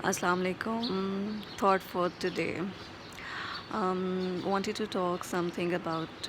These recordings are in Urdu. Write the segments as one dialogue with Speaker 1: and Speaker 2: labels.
Speaker 1: Assalamu alaikum. Thought for today. Wanted to talk something about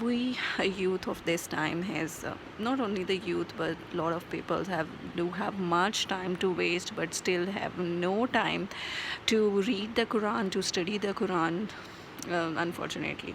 Speaker 1: we youth of this time has not only the youth but lot of people do have much time to waste, but still have no time to read the Quran, to study the Quran, unfortunately.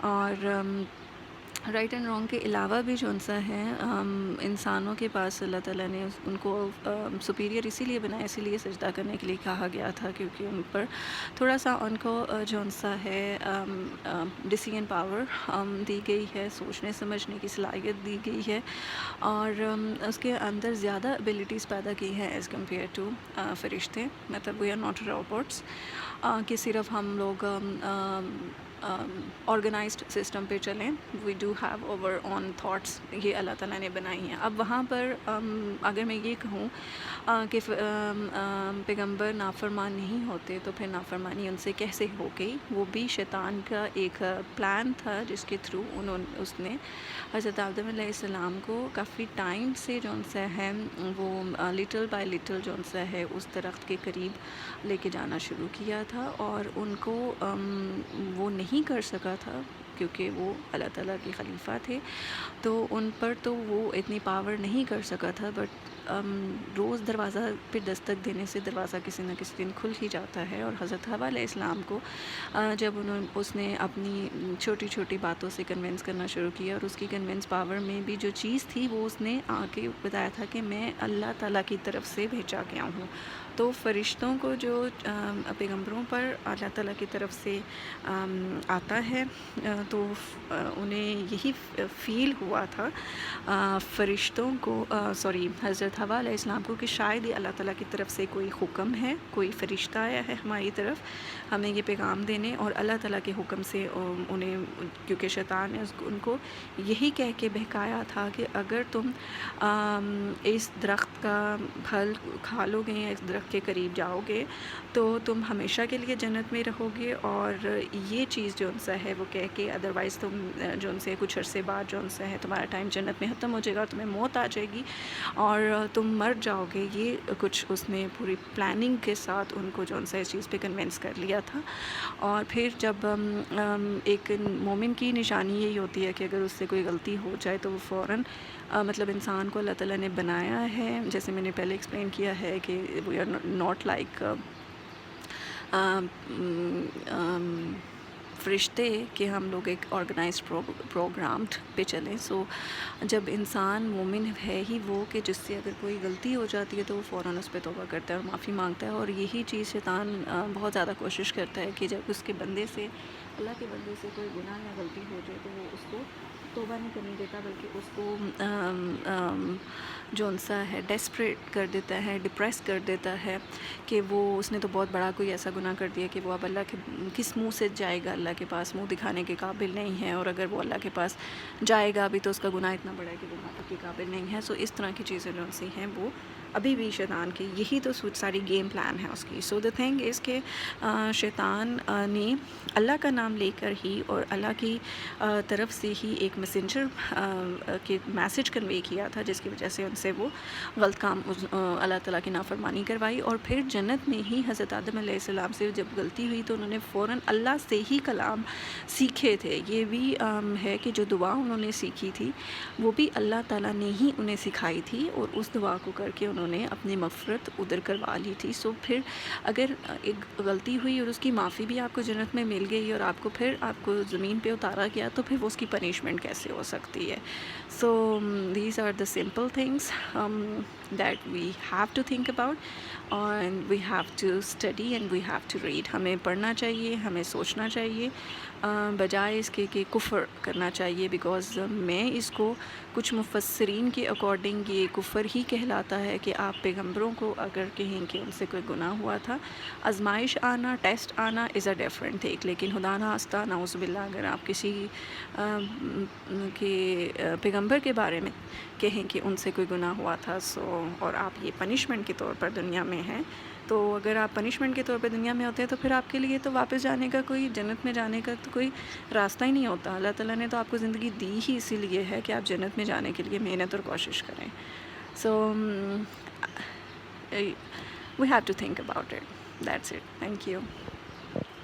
Speaker 1: اور رائٹ اینڈ رانگ کے علاوہ بھی جو سا ہے انسانوں کے پاس اللہ تعالیٰ نے ان کو سپیریئر اسی لیے بنایا، اسی لیے سجدہ کرنے کے لیے کہا گیا تھا، کیونکہ ان پر تھوڑا سا ان کو جو سا ہے ڈیسیژن پاور دی گئی ہے، سوچنے سمجھنے کی صلاحیت دی گئی ہے، اور اس کے اندر زیادہ ابیلٹیز پیدا کی ہیں ایز کمپیئر ٹو فرشتے. مطلب وی آر ناٹ روبوٹس کہ صرف ہم لوگ آرگنائزڈ سسٹم پہ چلیں. We do have our own thoughts, یہ اللہ تعالیٰ نے بنائی ہیں. اب وہاں پر اگر میں یہ کہوں کہ پیغمبر نافرمان نہیں ہوتے تو پھر نافرمانی ان سے کیسے ہو گئی؟ وہ بھی شیطان کا ایک پلان تھا جس کے تھرو اس نے حضرت آدم علیہ السلام کو کافی ٹائم سے جو سا ہے وہ لٹل بائی لٹل جو سا ہے اس درخت کے قریب لے کے جانا شروع کیا تھا، اور ان کو وہ نہیں کر سکا تھا کیونکہ وہ اللہ تعالیٰ کے خلیفہ تھے، تو ان پر تو وہ اتنی پاور نہیں کر سکا تھا. بٹ روز دروازہ پہ دستک دینے سے دروازہ کسی نہ کسی دن کھل ہی جاتا ہے. اور حضرت حوا علیہ السلام کو جب اس نے اپنی چھوٹی چھوٹی باتوں سے کنونس کرنا شروع کیا، اور اس کی کنونس پاور میں بھی جو چیز تھی وہ اس نے آ کے بتایا تھا کہ میں اللہ تعالیٰ کی طرف سے بھیجا گیا ہوں. تو فرشتوں کو جو پیغمبروں پر اللہ تعالیٰ کی طرف سے آتا ہے تو انہیں یہی فیل ہوا تھا فرشتوں کو، حضرت حوا علیہ السلام کو، کہ شاید یہ اللہ تعالیٰ کی طرف سے کوئی حکم ہے، کوئی فرشتہ آیا ہے ہماری طرف ہمیں یہ پیغام دینے. اور اللہ تعالیٰ کے حکم سے انہیں، کیونکہ شیطان نے ان کو یہی کہہ کے بہکایا تھا کہ اگر تم اس درخت کا پھل کھا لو گے یا اس درخت کے قریب جاؤ گے تو تم ہمیشہ کے لیے جنت میں رہو گے. اور یہ چیز جو سا ہے وہ کہہ کے ادروائز تم جو سے کچھ عرصے بعد جو سا ہے تمہارا ٹائم جنت میں ختم ہو جائے گا، تمہیں موت آ جائے گی اور تم مر جاؤ گے. یہ کچھ اس نے پوری پلاننگ کے ساتھ ان کو جو سا اس چیز پہ کنونس کر لیا تھا. اور پھر جب ایک مومن کی نشانی یہی ہوتی ہے کہ اگر اس سے کوئی غلطی ہو جائے تو وہ فوراً مطلب انسان کو اللہ تعالیٰ نے بنایا ہے، جیسے میں نے پہلے ایکسپلین کیا ہے کہ وی آر ناٹ لائک فرشتے کہ ہم لوگ ایک آرگنائزڈ پروگرامڈ پہ چلیں. سو جب انسان مومن ہے ہی وہ کہ جس سے اگر کوئی غلطی ہو جاتی ہے تو وہ فوراً اس پہ توبہ کرتا ہے اور معافی مانگتا ہے. اور یہی چیز شیطان بہت زیادہ کوشش کرتا ہے کہ جب اس کے بندے سے، اللہ کے بندے سے کوئی گناہ یا غلطی ہو جائے تو وہ اس کو توبہ نہیں کرنے دیتا، بلکہ اس کو جو سا ہے ڈیسپریٹ کر دیتا ہے، ڈپریس کر دیتا ہے کہ وہ اس نے تو بہت بڑا کوئی ایسا گناہ کر دیا کہ وہ اب اللہ کے کس منہ سے جائے گا، اللہ کے پاس منہ دکھانے کے قابل نہیں ہے. اور اگر وہ اللہ کے پاس جائے گا بھی تو اس کا گناہ اتنا بڑا ہے کہ وہ معافی کے قابل نہیں ہے. سو اس طرح کی چیزیں جو سی ہیں وہ ابھی بھی شیطان کی یہی تو ساری گیم پلان ہے اس کی. سو دا تھنگ از کہ شیطان نے اللہ کا نام لے کر ہی اور اللہ کی طرف سے ہی ایک میسنجر کے میسج کنوے کیا تھا، جس کی وجہ سے ان سے وہ غلط کام اللہ تعالیٰ کی نافرمانی کروائی. اور پھر جنت میں ہی حضرت آدم علیہ السلام سے جب غلطی ہوئی تو انہوں نے فوراً اللہ سے ہی کلام سیکھے تھے. یہ بھی ہے کہ جو دعا انہوں نے سیکھی تھی وہ بھی اللہ تعالیٰ نے ہی انہیں سکھائی تھی، اور اس دعا کو کر کے انہوں نے اپنی مغفرت ادھر کروا لی تھی. سو پھر اگر ایک غلطی ہوئی اور اس کی معافی بھی آپ کو جنت میں مل گئی اور آپ کو پھر آپ کو زمین پہ اتارا گیا تو پھر وہ اس کی پنشمنٹ کیسے ہو سکتی ہے؟ So these are the simple things that we have to think about, and we have to study and we have to read. ہمیں پڑھنا چاہیے، ہمیں سوچنا چاہیے بجائے اس کے کہ کفر کرنا چاہیے. بیکاز میں اس کو کچھ مفسرین کے اکارڈنگ یہ کفر ہی کہلاتا ہے کہ آپ پیغمبروں کو اگر کہیں کہ ان سے کوئی گناہ ہوا تھا، آزمائش آنا، ٹیسٹ آنا از اے ڈیفرنٹ تھنگ. لیکن خدا نخواستہ نعوذ باللہ اگر آپ کسی کے پیغمبر کے بارے میں کہیں کہ ان سے کوئی گناہ ہوا تھا اور آپ یہ پنشمنٹ کے طور پر دنیا میں ہیں، تو اگر آپ پنشمنٹ کے طور پہ دنیا میں ہوتے ہیں تو پھر آپ کے لیے تو واپس جانے کا، کوئی جنت میں جانے کا تو کوئی راستہ ہی نہیں ہوتا. اللہ تعالیٰ نے تو آپ کو زندگی دی ہی اسی لیے ہے کہ آپ جنت میں جانے کے لیے محنت اور کوشش کریں. So we have to think about it. That's it. Thank you.